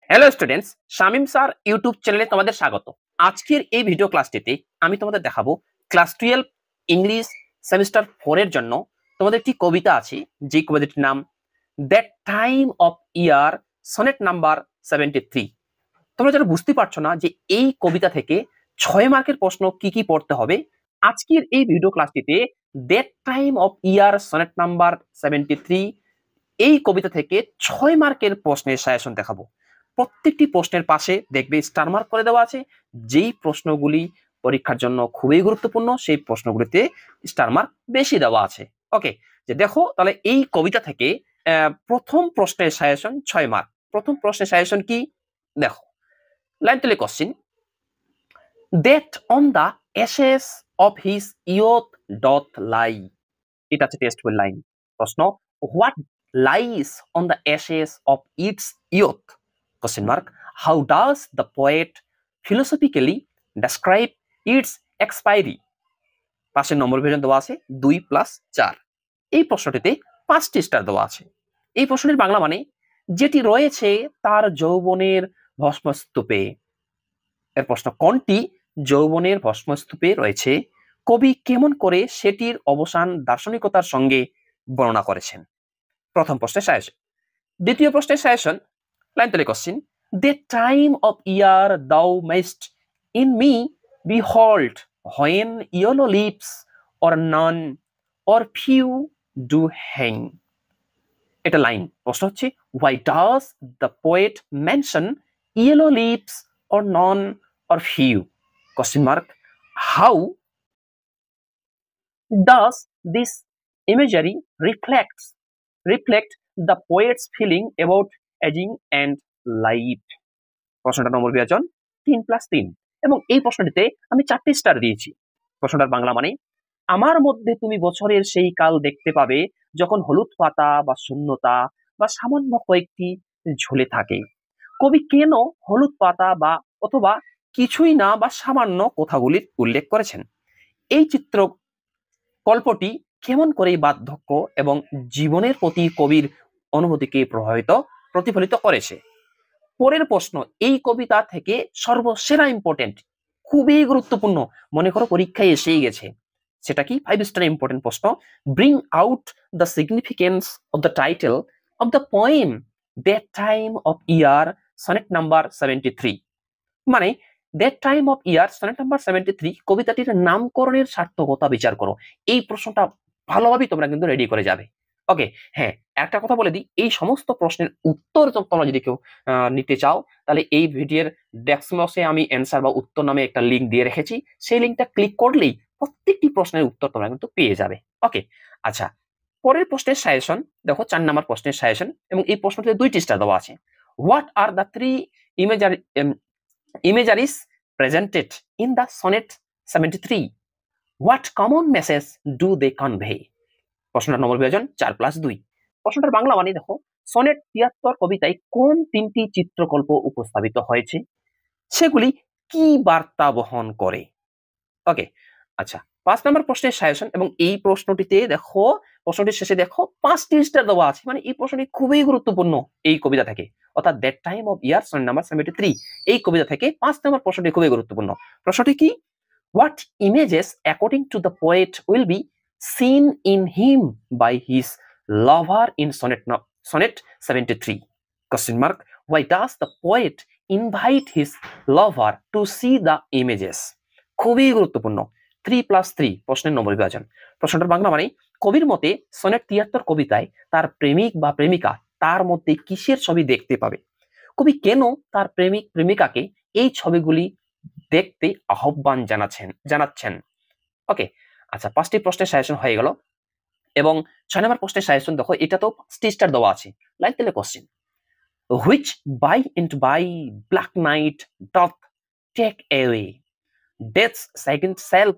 Hello students, Shamim sir YouTube চ্যানেলে তোমাদের স্বাগত। আজকের এই ভিডিও ক্লাসটিতে আমি তোমাদের দেখাবো ক্লাস 12 ইংলিশ সেমিস্টার 4 এর জন্য তোমাদের একটি কবিতা আছে, যে কবিতাটির নাম that time of year sonnet number 73। তোমরা যারা বুঝতে পারছো না যে এই কবিতা থেকে 6 মার্কের প্রশ্ন কি কি পড়তে হবে, আজকের এই ভিডিও ক্লাসটিতে that time of year sonnet number 73 এই কবিতা থেকে 6 মার্কের প্রশ্নের সাজেশন দেখাবো। প্রত্যেকটি প্রশ্নের পাশে দেখবে স্টার মার্ক করে দেওয়া আছে। যেই প্রশ্নগুলি পরীক্ষার জন্য খুবই গুরুত্বপূর্ণ সেই প্রশ্নগুলিতে স্টার মার্ক বেশি দেওয়া আছে। ওকে, যে দেখো তাহলে এই কবিতা থেকে প্রথম প্রশ্নের সাজেশন 6 মার্ক। প্রথম প্রশ্নের সাজেশন কি দেখো, লাইন তুলে question, that on the ashes of his youth doth lie. এটা হচ্ছে টেস্ট বই লাইন। প্রশ্ন, what lies on the ashes of its youth? Question mark. How does the poet philosophically describe its expiry? পাশের নম্বর বিভাজন দেওয়া আছে 2+4। এই প্রশ্নটিতে 5টি স্টার দেওয়া আছে। এই প্রশ্নের বাংলা মানে যেটি রয়েছে তার যৌবনের ভস্মস্তূপে। এর প্রশ্ন, কোনটি যৌবনের ভস্মস্তূপে রয়েছে, কবি কেমন করে সেটির অবসান দার্শনিকতার সঙ্গে বর্ণনা করেছেন। প্রথম প্রশ্নের সাজেশন। দ্বিতীয় প্রশ্নের সাজেশন, লাইন তুলে question, the time of year thou mayst in me behold when yellow leaves or none or few do hang. এটা লাইন। প্রশ্ন হচ্ছে, why does the poet mention yellow leaves or none or few? Question mark. How does this imagery reflect the poet's feeling about aging and life? প্রশ্নটার নম্বর বিভাজন 3+3 এবং এই প্রশ্নটিতে আমি 4টি star দিয়েছি। প্রশ্নটার বাংলা মানে, আমার মধ্যে তুমি বছরের সেই কাল দেখতে পাবে যখন হলুদ পাতা বা শূন্যতা বা সামান্য কয়েকটি ঝুলে থাকে। কবি কেন হলুদ পাতা বা অথবা কিছুই না বা সামান্য কথাগুলির উল্লেখ করেছেন? এই চিত্র গল্পটি কেমন করে বার্ধক্য এবং জীবনের প্রতি কবির অনুভূতিকে প্রতিফলিত করেছে। পরের প্রশ্ন, এই কবিতা থেকে সর্বসেরা ইম্পর্টেন্ট, খুবই গুরুত্বপূর্ণ, মনে করো পরীক্ষায় এসেই গেছে, সেটা কি 5 স্টার ইম্পর্টেন্ট প্রশ্ন। Bring out the significance of the title of the poem that time of year sonnet number 73। মানে that time of year sonnet number 73 কবিতাটির নামকরণের সার্থকতা বিচার করো। এই প্রশ্নটা ভালোভাবে তোমরা কিন্তু রেডি করে যাবে। ওকে, হ্যাঁ, একটা কথা বলে দিই, এই সমস্ত প্রশ্নের উত্তর তোমরা যদি কেউ নিতে চাও তাহলে এই ভিডিওর ডেসক্রিপশনে আমি অ্যান্সার বা উত্তর নামে একটা লিঙ্ক দিয়ে রেখেছি। সেই লিঙ্কটা ক্লিক করলেই প্রত্যেকটি প্রশ্নের উত্তর তোমরা কিন্তু পেয়ে যাবে। ওকে, আচ্ছা, পরের প্রশ্নের সাজেশন দেখো, 4 নম্বর প্রশ্নের সাজেশন এবং এই প্রশ্নটিতে 2টি স্টার দেওয়া আছে। What are the 3 imageries presented in the sonnet 73? What common message do they convey? প্রশ্নটার নম্বর বিভাজন 4+2। প্রশ্নটার বাংলা মানে দেখো, সনেট 73 কবিতায় কোন 3টি চিত্রকল্প উপস্থাপিত হয়েছে, সেগুলি কি বার্তা বহন করে? ওকে, আচ্ছা, 5 নম্বর প্রশ্নের সাজেশন এবং এই প্রশ্নটিতে দেখো, প্রশ্নটির শেষে দেখো 5টি স্টার দেওয়া আছে। মানে এই প্রশ্নটি খুবই গুরুত্বপূর্ণ এই কবিতা থেকে, অর্থাৎ that time of year sonnet number 73 এই কবিতা থেকে 5 নম্বর প্রশ্নটি খুবই গুরুত্বপূর্ণ। প্রশ্নটি কি, what images according to the poet will be seen in him by his lover in sonnet 73? Question mark. Why does the poet invite his lover to see the images? খুবই গুরুত্বপূর্ণ। 3+3 প্রশ্নের নম্বর বিভাজন। প্রশ্নটার বাংলা মানে, কবির মতে সনেট 73 কবিতায় তার প্রেমিক বা প্রেমিকা তার মধ্যে কিসের ছবি দেখতে পাবে? কবি কেন তার প্রেমিক প্রেমিকাকে এই ছবিগুলি দেখতে আহ্বান জানাচ্ছেন? ওকে, আচ্ছা, 5টি প্রশ্নের সাজেশন হয়ে গেল এবং 6 নম্বর প্রশ্নের সাজেশন দেখো, এটা তো স্টার দেওয়া আছে। লাইক দিলে question, which by and by black night doth take away death's second self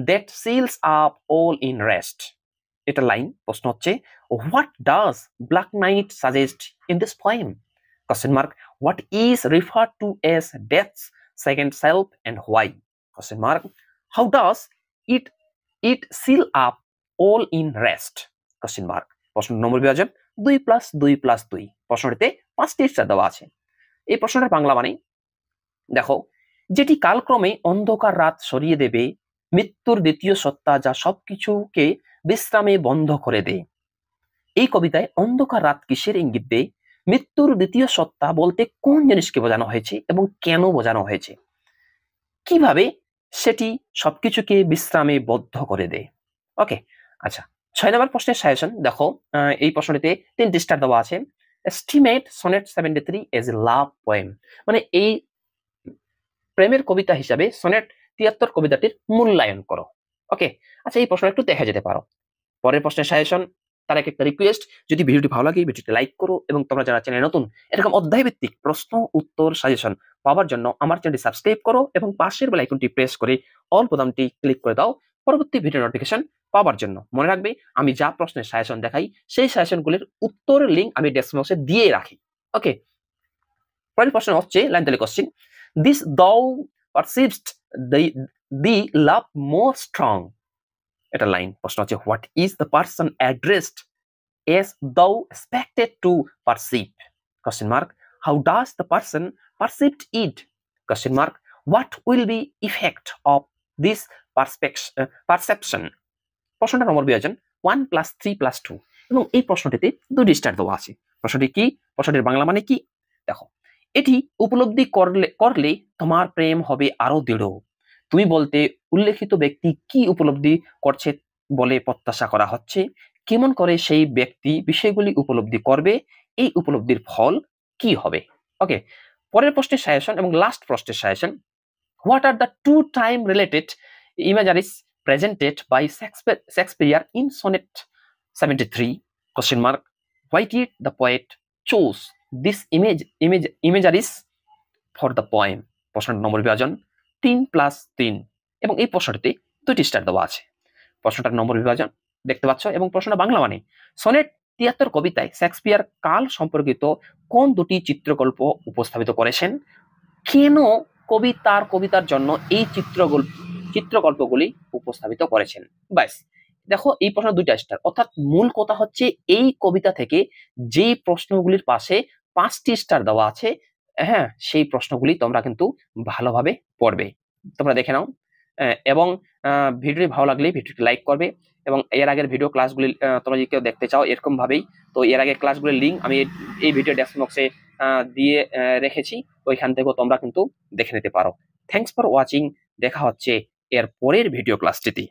that seals up all in rest? এটা লাইন। প্রশ্ন হচ্ছে, what does black night suggest in this poem? Question mark. What is referred to as death's second self and why? Question mark. How does it seal up all in rest? Question mark. প্রশ্ন number বিভাজন 2+2+2। প্রশ্নটিতে 5টি star দেওয়া আছে। এই প্রশ্নটার বাংলা মানে দেখো, যেটি কালক্রমে অন্ধকার রাত সরিয়ে দেবে, মৃত্যুর দ্বিতীয় সত্তা যা সবকিছুকে বিশ্রামে বন্ধ করে দেয়। এই কবিতায় অন্ধকার রাত কিসের ইঙ্গিত দেয়? মৃত্যুর দ্বিতীয় সত্তা বলতে কোন জিনিসকে বোঝানো হয়েছে এবং কেন বোঝানো হয়েছে, কিভাবে সেটি সবকিছুকে বিশ্রামে বদ্ধ করে দেয়। ওকে, আচ্ছা, 6 নম্বর প্রশ্নের সাজেশন দেখো। এই প্রশ্নটিতে 3টি স্টার দেওয়া আছে। Estimate sonnet 73 as a love poem, মানে এই প্রেমের কবিতা হিসাবে সনেট 73 কবিতাটির মূল্যায়ন করো। ওকে, আচ্ছা, এই প্রশ্ন একটু দেখা যেতে পারো। পরের প্রশ্নের সাজেশন, তার একটা রিকোয়েস্ট, যদি ভিডিওটি ভালো লাগে ভিডিওটি লাইক করো, এবং তোমরা যারা চ্যানেলে নতুন এরকম অধ্যায় ভিত্তিক প্রশ্ন উত্তর সাজেশন পাওয়ার জন্য আমার চ্যানেলটি সাবস্ক্রাইব করো এবং পাশের বেল আইকনটি প্রেস করে অল বোতামটি ক্লিক করে দাও পরবর্তী ভিডিও নোটিফিকেশন পাওয়ার জন্য। মনে রাখবে, আমি যা প্রশ্নের সাজেশন দেখাই সেই সাজেশনগুলির উত্তরের লিঙ্ক আমি ডেসক্রিপশন বক্সে দিয়ে রাখি। ওকে, পরের প্রশ্ন হচ্ছে লাইন তালি কোশ্চেন, দিস দাও পারসিভড দি লাভ মোর স্ট্রং। এটা লাইন। প্রশ্ন হচ্ছে, what is the person addressed as thou expected to perceive? Question mark. How does the person perceive it? Question mark. What will be effect of this perception? প্রশ্নটা নম্বর বিয়োজন 1 + 3 + 2, এবং এই প্রশ্নটিতে 2টি star দেওয়া আছে। প্রশ্নটি কি? প্রশ্নটির বাংলা মানে কি? দেখো, এটি উপলব্ধি করলে তোমার প্রেম হবে আরো দৃঢ়। তুমি বলতে উল্লেখিত ব্যক্তি কি উপলব্ধি করছে বলে প্রত্যাশা করা হচ্ছে, কেমন করে সেই ব্যক্তি বিষয়গুলি উপলব্ধি করবে, এই উপলব্ধির ফল কি হবে। ওকে, পরের প্রশ্নের সাজেশন এবং লাস্ট প্রশ্নের suggestion, what are the two time related imageries presented by Shakespeare in Sonnet 73? Question mark. Why did the poet choose this imageries for the poem? প্রশ্নের নম্বর বিভাজন 3 + 3, এবং এই প্রশ্নটিতে 2টি স্টার দেওয়া আছে। প্রশ্নটার নম্বর বিভাজন দেখতে পাচ্ছ, এবং প্রশ্নটা বাংলা মানে, সনেট 73 কবিতায় শেক্সপিয়ার কাল সম্পর্কিত কোন 2টি চিত্রকল্প উপস্থাপিত করেছেন, কেন কবি তার কবিতার জন্য এই চিত্রকল্পগুলি উপস্থাপিত করেছেন। ব্যাস, দেখো, এই প্রশ্ন 2টা স্টার, অর্থাৎ মূল কথা হচ্ছে এই কবিতা থেকে যে প্রশ্নগুলির পাশে 5টি স্টার দেওয়া আছে, হ্যাঁ, সেই প্রশ্নগুলি তোমরা কিন্তু ভালোভাবে পড়বে। তোমরা দেখে নাও, এবং ভিডিওটি ভালো লাগলে ভিডিওটি লাইক করবে, এবং এর আগের ভিডিও ক্লাসগুলি তোমরা যদি কেউ দেখতে চাও এরকম ভাবেই, তো এর আগের ক্লাসগুলির লিঙ্ক আমি এই ভিডিও ডেসক্রিপশন বক্সে দিয়ে রেখেছি, ওইখান থেকেও তোমরা কিন্তু দেখে নিতে পারো। Thanks for watching. দেখা হচ্ছে এর পরের ভিডিও ক্লাসটিতে।